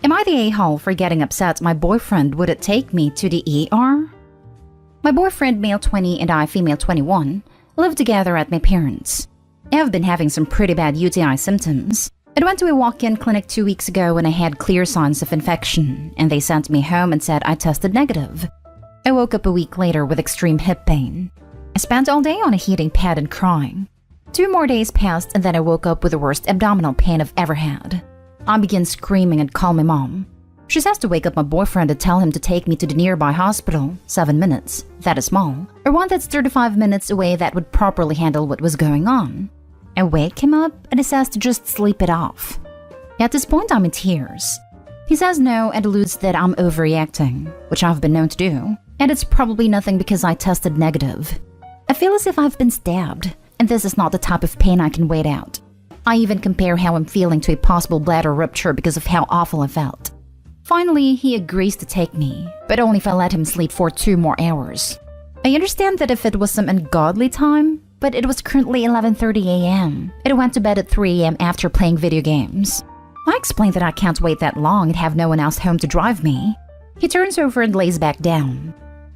Am I the a-hole for getting upset my boyfriend wouldn't take me to the ER? My boyfriend, male 20 and I, female 21, live together at my parents'. I have been having some pretty bad UTI symptoms. I went to a walk-in clinic 2 weeks ago when I had clear signs of infection, and they sent me home and said I tested negative. I woke up a week later with extreme hip pain. I spent all day on a heating pad and crying. 2 more days passed and then I woke up with the worst abdominal pain I've ever had. I began screaming and called my mom. She says to wake up my boyfriend and tell him to take me to the nearby hospital, 7 minutes, that is small, or one that's 35 minutes away that would properly handle what was going on. I wake him up and he says to just sleep it off. At this point I'm in tears. He says no and alludes that I'm overreacting, which I've been known to do, and it's probably nothing because I tested negative. I feel as if I've been stabbed, and this is not the type of pain I can wait out. I even compare how I'm feeling to a possible bladder rupture because of how awful I felt. Finally, he agrees to take me, but only if I let him sleep for 2 more hours. I understand that if it was some ungodly time, but it was currently 11:30 a.m. and I went to bed at 3 a.m. after playing video games. I explained that I can't wait that long and have no one else home to drive me. He turns over and lays back down.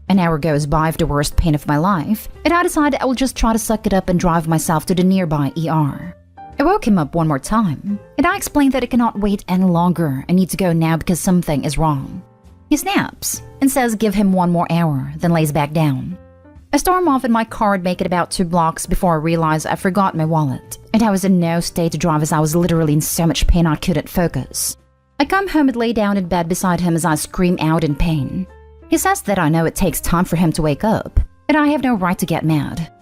An hour goes by of the worst pain of my life, and I decide I will just try to suck it up and drive myself to the nearby ER. I woke him up one more time, and I explained that I cannot wait any longer and need to go now because something is wrong. He snaps and says give him 1 more hour, then lays back down. I storm off in my car and make it about 2 blocks before I realize I forgot my wallet, and I was in no state to drive as I was literally in so much pain I couldn't focus. I come home and lay down in bed beside him as I scream out in pain. He says that I know it takes time for him to wake up, and I have no right to get mad.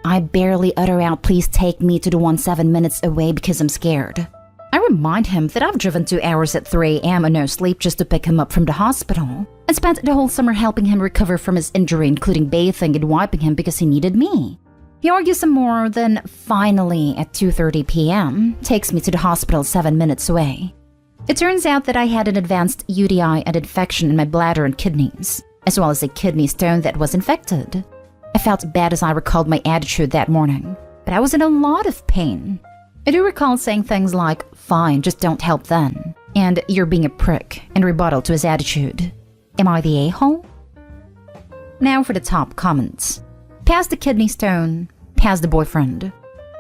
I barely utter out please take me to the one 7 minutes away because I'm scared. I remind him that I've driven 2 hours at 3 a.m. and no sleep just to pick him up from the hospital, and spent the whole summer helping him recover from his injury, including bathing and wiping him because he needed me. He argues some more, then finally at 2:30 p.m. takes me to the hospital 7 minutes away. It turns out that I had an advanced UTI and infection in my bladder and kidneys, as well as a kidney stone that was infected. I felt bad as I recalled my attitude that morning, but I was in a lot of pain. I do recall saying things like, fine, just don't help then, and you're being a prick, in rebuttal to his attitude. Am I the a-hole? Now for the top comments. Past the kidney stone, past the boyfriend.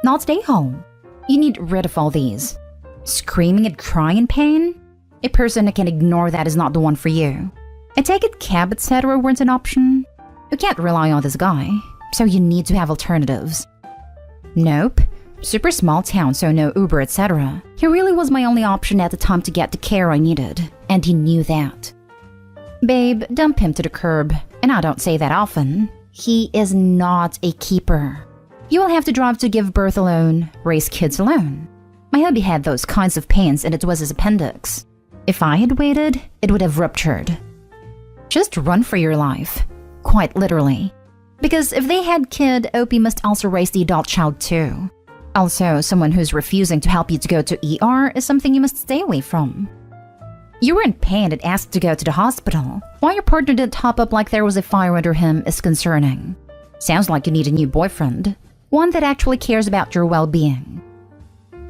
Not the a-hole. You need rid of all these. Screaming and crying in pain? A person that can ignore that is not the one for you. I take it cab etc. weren't an option. You can't rely on this guy, so you need to have alternatives. Nope. Super small town, so no Uber etc. He really was my only option at the time to get the care I needed, and he knew that. Babe, dump him to the curb, and I don't say that often. He is not a keeper. You will have to drive to give birth alone, raise kids alone. My hubby had those kinds of pains and it was his appendix. If I had waited, it would have ruptured. Just run for your life. Quite literally. Because if they had kid, OP must also raise the adult child too. Also, someone who's refusing to help you to go to ER is something you must stay away from. You were in pain and asked to go to the hospital. Why your partner didn't hop up like there was a fire under him is concerning. Sounds like you need a new boyfriend. One that actually cares about your well-being.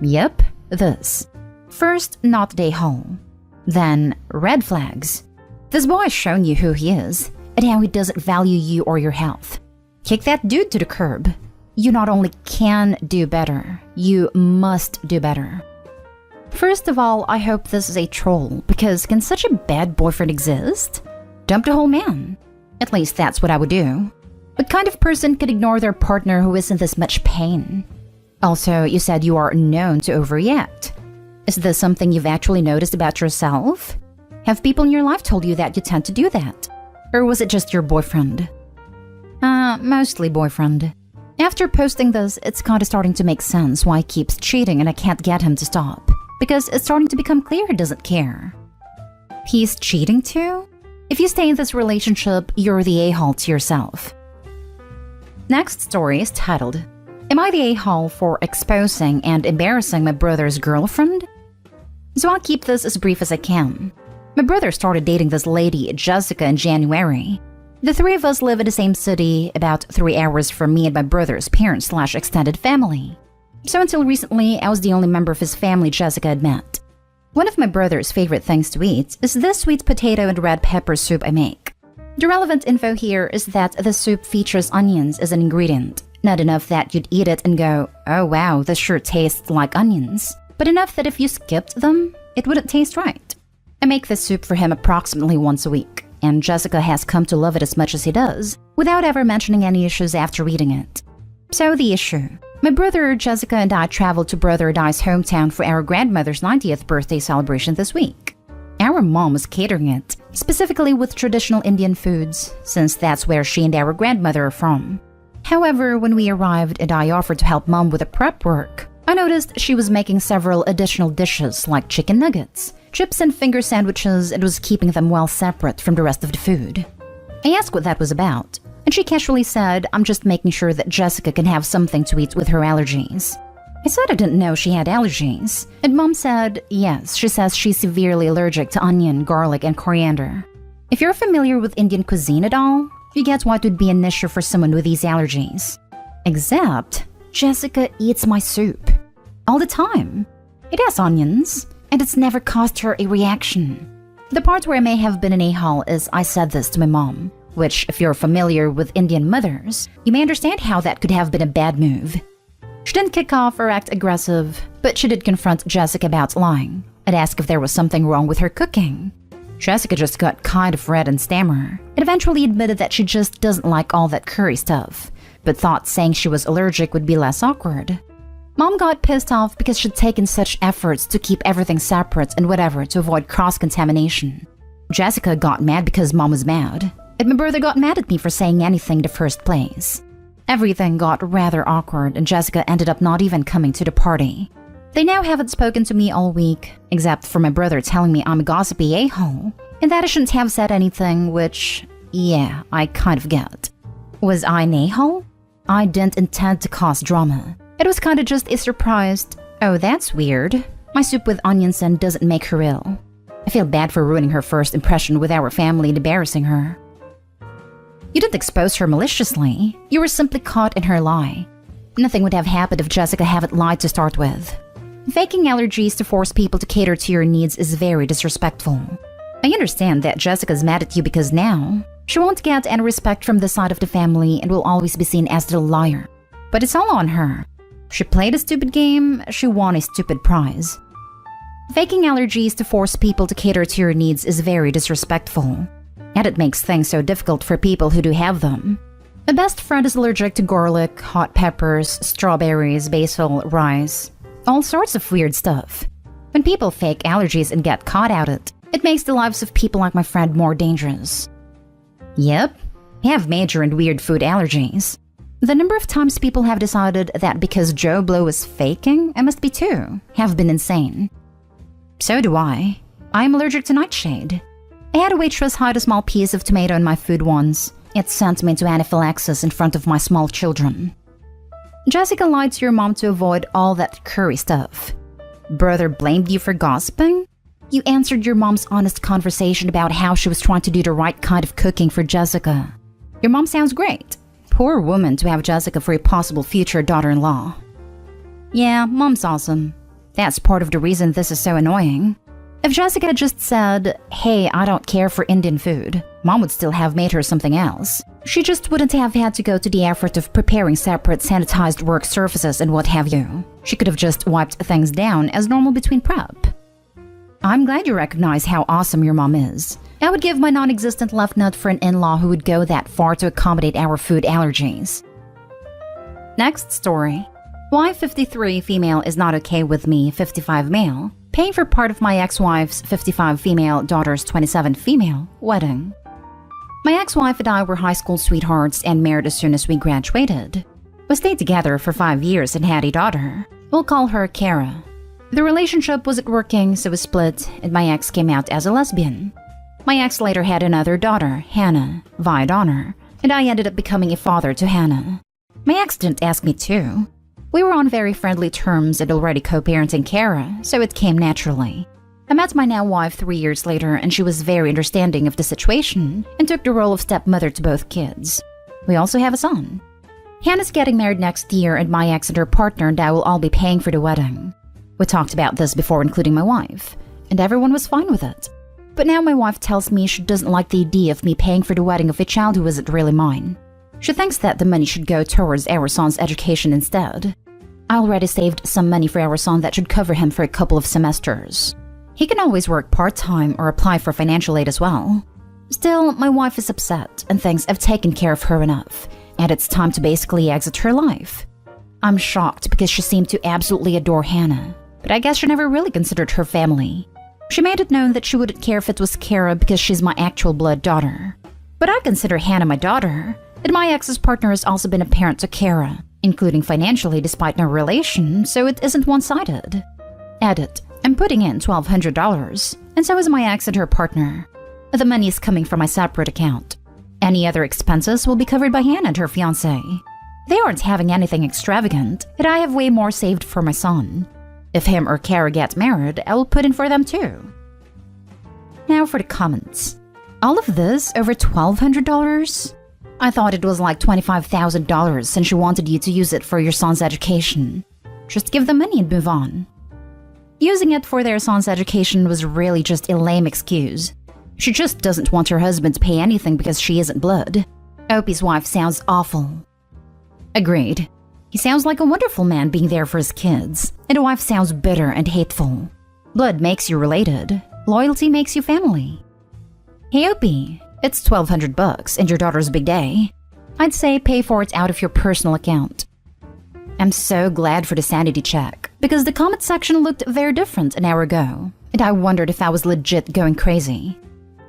Yep, this. First, not the a-hole. Then, red flags. This boy has shown you who he is, and how he doesn't value you or your health. Kick that dude to the curb. You not only can do better, you must do better. First of all, I hope this is a troll, because can such a bad boyfriend exist? Dump the whole man. At least that's what I would do. What kind of person could ignore their partner who is in this much pain? Also, you said you are known to overreact. Is this something you've actually noticed about yourself? Have people in your life told you that you tend to do that? Or was it just your boyfriend? Mostly boyfriend. After posting this, it's kinda starting to make sense why he keeps cheating and I can't get him to stop. Because it's starting to become clear he doesn't care. He's cheating too? If you stay in this relationship, you're the a-hole to yourself. Next story is titled, Am I the a-hole for exposing and embarrassing my brother's girlfriend? So I'll keep this as brief as I can. My brother started dating this lady, Jessica, in January. The 3 of us live in the same city, about 3 hours from me and my brother's parents/extended family. So until recently, I was the only member of his family Jessica had met. One of my brother's favorite things to eat is this sweet potato and red pepper soup I make. The relevant info here is that the soup features onions as an ingredient. Not enough that you'd eat it and go, oh wow, this sure tastes like onions. But enough that if you skipped them, it wouldn't taste right. I make this soup for him approximately once a week, and Jessica has come to love it as much as he does, without ever mentioning any issues after eating it. So the issue. My brother, Jessica, and I traveled to Brother Di's hometown for our grandmother's 90th birthday celebration this week. Our mom was catering it, specifically with traditional Indian foods, since that's where she and our grandmother are from. However, when we arrived and I offered to help mom with the prep work, I noticed she was making several additional dishes like chicken nuggets, chips and finger sandwiches, and was keeping them well separate from the rest of the food. I asked what that was about, and she casually said, I'm just making sure that Jessica can have something to eat with her allergies. I said I didn't know she had allergies, and Mom said, yes, she says she's severely allergic to onion, garlic, and coriander. If you're familiar with Indian cuisine at all, you get why it would be an issue for someone with these allergies. Except, Jessica eats my soup. All the time. It has onions, and it's never caused her a reaction. The part where I may have been an a-hole is I said this to my mom, which, if you're familiar with Indian mothers, you may understand how that could have been a bad move. She didn't kick off or act aggressive, but she did confront Jessica about lying and ask if there was something wrong with her cooking. Jessica just got kind of red and stammer, and eventually admitted that she just doesn't like all that curry stuff, but thought saying she was allergic would be less awkward. Mom got pissed off because she'd taken such efforts to keep everything separate and whatever to avoid cross-contamination. Jessica got mad because Mom was mad, and my brother got mad at me for saying anything in the first place. Everything got rather awkward, and Jessica ended up not even coming to the party. They now haven't spoken to me all week, except for my brother telling me I'm a gossipy a-hole, and that I shouldn't have said anything, which, yeah, I kind of get. Was I an a-hole? I didn't intend to cause drama. It was kinda just a surprised, oh that's weird. My soup with onions and doesn't make her ill. I feel bad for ruining her first impression with our family and embarrassing her. You didn't expose her maliciously. You were simply caught in her lie. Nothing would have happened if Jessica hadn't lied to start with. Faking allergies to force people to cater to your needs is very disrespectful. I understand that Jessica's mad at you because now, she won't get any respect from this side of the family and will always be seen as the liar. But it's all on her. She played a stupid game, she won a stupid prize. Faking allergies to force people to cater to your needs is very disrespectful. And it makes things so difficult for people who do have them. My best friend is allergic to garlic, hot peppers, strawberries, basil, rice, all sorts of weird stuff. When people fake allergies and get caught at it, it makes the lives of people like my friend more dangerous. Yep, I have major and weird food allergies. The number of times people have decided that because Joe Blow is faking, I must be too, have been insane. So do I. I'm allergic to nightshade. I had a waitress hide a small piece of tomato in my food once. It sent me into anaphylaxis in front of my small children. Jessica lied to your mom to avoid all that curry stuff. Brother blamed you for gossiping? You answered your mom's honest conversation about how she was trying to do the right kind of cooking for Jessica. Your mom sounds great. Poor woman to have Jessica for a possible future daughter-in-law. Yeah, mom's awesome. That's part of the reason this is so annoying. If Jessica just said, hey, I don't care for Indian food, Mom would still have made her something else. She just wouldn't have had to go to the effort of preparing separate sanitized work surfaces and what have you. She could have just wiped things down as normal between prep. I'm glad you recognize how awesome your mom is. I would give my non-existent left nut for an in-law who would go that far to accommodate our food allergies. Next story. Why 53 female is not okay with me, 55 male, paying for part of my ex-wife's 55 female daughter's 27 female wedding. My ex-wife and I were high school sweethearts and married as soon as we graduated. We stayed together for 5 years and had a daughter. We'll call her Kara. The relationship wasn't working, so we split, and my ex came out as a lesbian. My ex later had another daughter, Hannah, via honor, and I ended up becoming a father to Hannah. My ex didn't ask me to. We were on very friendly terms and already co-parenting Kara, so it came naturally. I met my now wife 3 years later, and she was very understanding of the situation and took the role of stepmother to both kids. We also have a son. Hannah's getting married next year, and my ex and her partner and I will all be paying for the wedding. We talked about this before including my wife, and everyone was fine with it. But now my wife tells me she doesn't like the idea of me paying for the wedding of a child who isn't really mine. She thinks that the money should go towards our son's education instead. I already saved some money for our son that should cover him for a couple of semesters. He can always work part-time or apply for financial aid as well. Still, my wife is upset and thinks I've taken care of her enough, and it's time to basically exit her life. I'm shocked because she seemed to absolutely adore Hannah, but I guess she never really considered her family. She made it known that she wouldn't care if it was Kara because she's my actual blood daughter. But I consider Hannah my daughter, and my ex's partner has also been a parent to Kara, including financially despite no relation, so it isn't one-sided. Edit. I'm putting in $1,200, and so is my ex and her partner. The money is coming from my separate account. Any other expenses will be covered by Hannah and her fiancé. They aren't having anything extravagant, and I have way more saved for my son. If him or Kara get married, I will put in for them too. Now for the comments. All of this over $1,200? I thought it was like $25,000 since you wanted you to use it for your son's education. Just give them money and move on. Using it for their son's education was really just a lame excuse. She just doesn't want her husband to pay anything because she isn't blood. Opie's wife sounds awful. Agreed. He sounds like a wonderful man being there for his kids, and a wife sounds bitter and hateful. Blood makes you related. Loyalty makes you family. Hey Opie, it's $1,200 and your daughter's big day. I'd say pay for it out of your personal account. I'm so glad for the sanity check, because the comment section looked very different an hour ago, and I wondered if I was legit going crazy.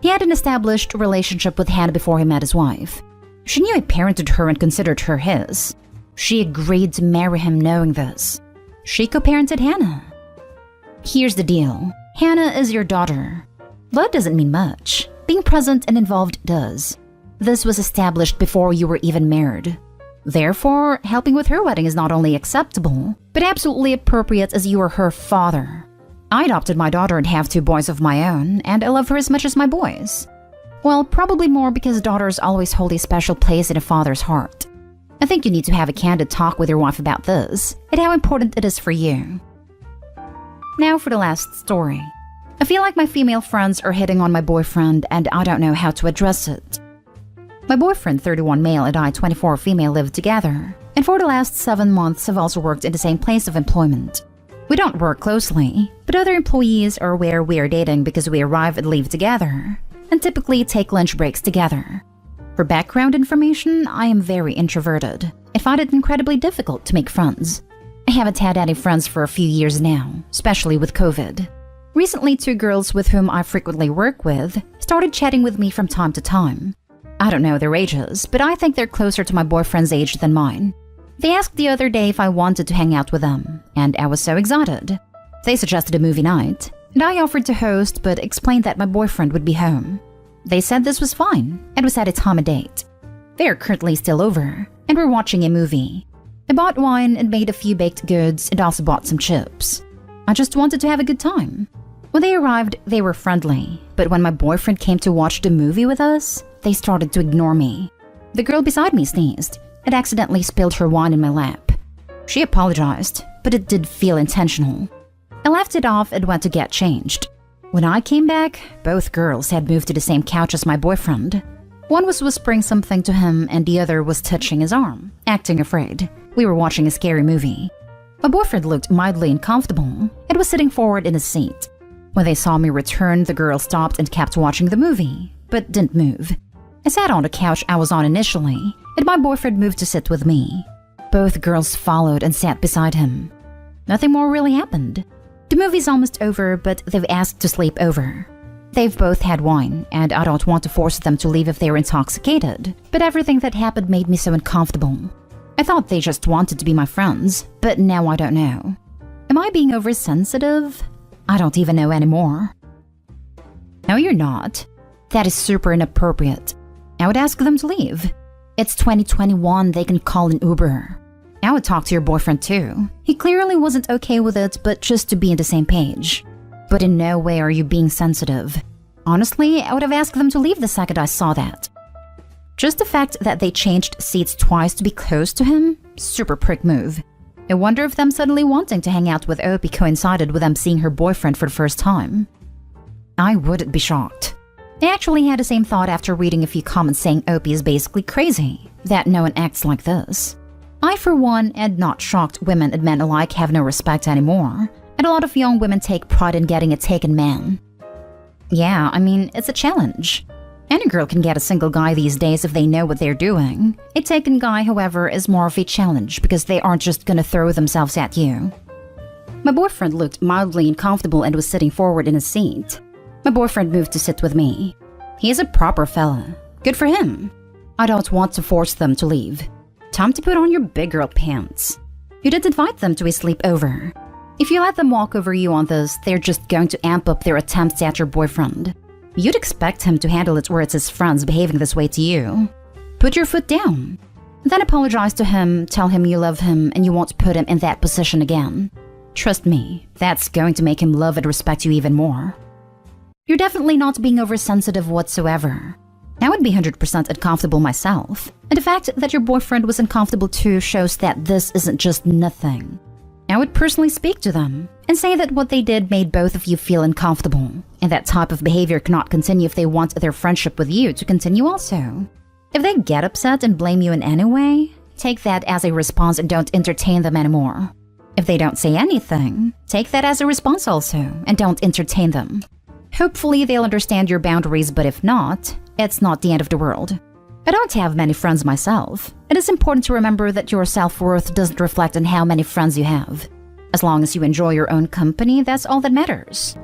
He had an established relationship with Hannah before he met his wife. She knew he parented her and considered her his. She agreed to marry him knowing this. She co-parented Hannah. Here's the deal. Hannah is your daughter. Blood doesn't mean much. Being present and involved does. This was established before you were even married. Therefore, helping with her wedding is not only acceptable, but absolutely appropriate as you are her father. I adopted my daughter and have 2 boys of my own, and I love her as much as my boys. Well, probably more because daughters always hold a special place in a father's heart. I think you need to have a candid talk with your wife about this, and how important it is for you. Now for the last story. I feel like my female friends are hitting on my boyfriend, and I don't know how to address it. My boyfriend, 31 male, and I, 24 female, live together, and for the last 7 months have also worked in the same place of employment. We don't work closely, but other employees are aware we are dating because we arrive and leave together, and typically take lunch breaks together. For background information, I am very introverted. I find it incredibly difficult to make friends. I haven't had any friends for a few years now, especially with COVID. Recently, 2 girls with whom I frequently work with started chatting with me from time to time. I don't know their ages, but I think they're closer to my boyfriend's age than mine. They asked the other day if I wanted to hang out with them, and I was so excited. They suggested a movie night, and I offered to host but explained that my boyfriend would be home. They said this was fine, and we set a time and date. They are currently still over, and we're watching a movie. I bought wine and made a few baked goods and also bought some chips. I just wanted to have a good time. When they arrived, they were friendly, but when my boyfriend came to watch the movie with us, they started to ignore me. The girl beside me sneezed and accidentally spilled her wine in my lap. She apologized, but it did feel intentional. I laughed it off and went to get changed. When I came back, both girls had moved to the same couch as my boyfriend. One was whispering something to him and the other was touching his arm, acting afraid. We were watching a scary movie. My boyfriend looked mildly uncomfortable and was sitting forward in his seat. When they saw me return, the girl stopped and kept watching the movie, but didn't move. I sat on the couch I was on initially, and my boyfriend moved to sit with me. Both girls followed and sat beside him. Nothing more really happened. The movie's almost over, but they've asked to sleep over. They've both had wine, and I don't want to force them to leave if they're intoxicated, but everything that happened made me so uncomfortable. I thought they just wanted to be my friends, but now I don't know. Am I being oversensitive? I don't even know anymore. No, you're not. That is super inappropriate. I would ask them to leave. It's 2021, they can call an Uber. I would talk to your boyfriend too. He clearly wasn't okay with it, but just to be on the same page. But in no way are you being sensitive. Honestly, I would have asked them to leave the second I saw that. Just the fact that they changed seats twice to be close to him? Super prick move. I wonder if them suddenly wanting to hang out with Opie coincided with them seeing her boyfriend for the first time. I wouldn't be shocked. I actually had the same thought after reading a few comments saying OP is basically crazy, that no one acts like this. I, for one, am not shocked women and men alike have no respect anymore, and a lot of young women take pride in getting a taken man. Yeah, I mean, it's a challenge. Any girl can get a single guy these days if they know what they're doing. A taken guy, however, is more of a challenge because they aren't just gonna throw themselves at you. My boyfriend looked mildly uncomfortable and was sitting forward in his seat. My boyfriend moved to sit with me. He is a proper fella. Good for him. I don't want to force them to leave. Time to put on your big girl pants. You did invite them to a sleepover. If you let them walk over you on this, they're just going to amp up their attempts at your boyfriend. You'd expect him to handle it where it's his friends behaving this way to you. Put your foot down. Then apologize to him, tell him you love him, and you won't put him in that position again. Trust me, that's going to make him love and respect you even more. You're definitely not being oversensitive whatsoever. I would be 100% uncomfortable myself, and the fact that your boyfriend was uncomfortable too shows that this isn't just nothing. I would personally speak to them and say that what they did made both of you feel uncomfortable, and that type of behavior cannot continue if they want their friendship with you to continue also. If they get upset and blame you in any way, take that as a response and don't entertain them anymore. If they don't say anything, take that as a response also and don't entertain them. Hopefully they'll understand your boundaries, but if not, it's not the end of the world. I don't have many friends myself. It is important to remember that your self-worth doesn't reflect on how many friends you have. As long as you enjoy your own company, that's all that matters.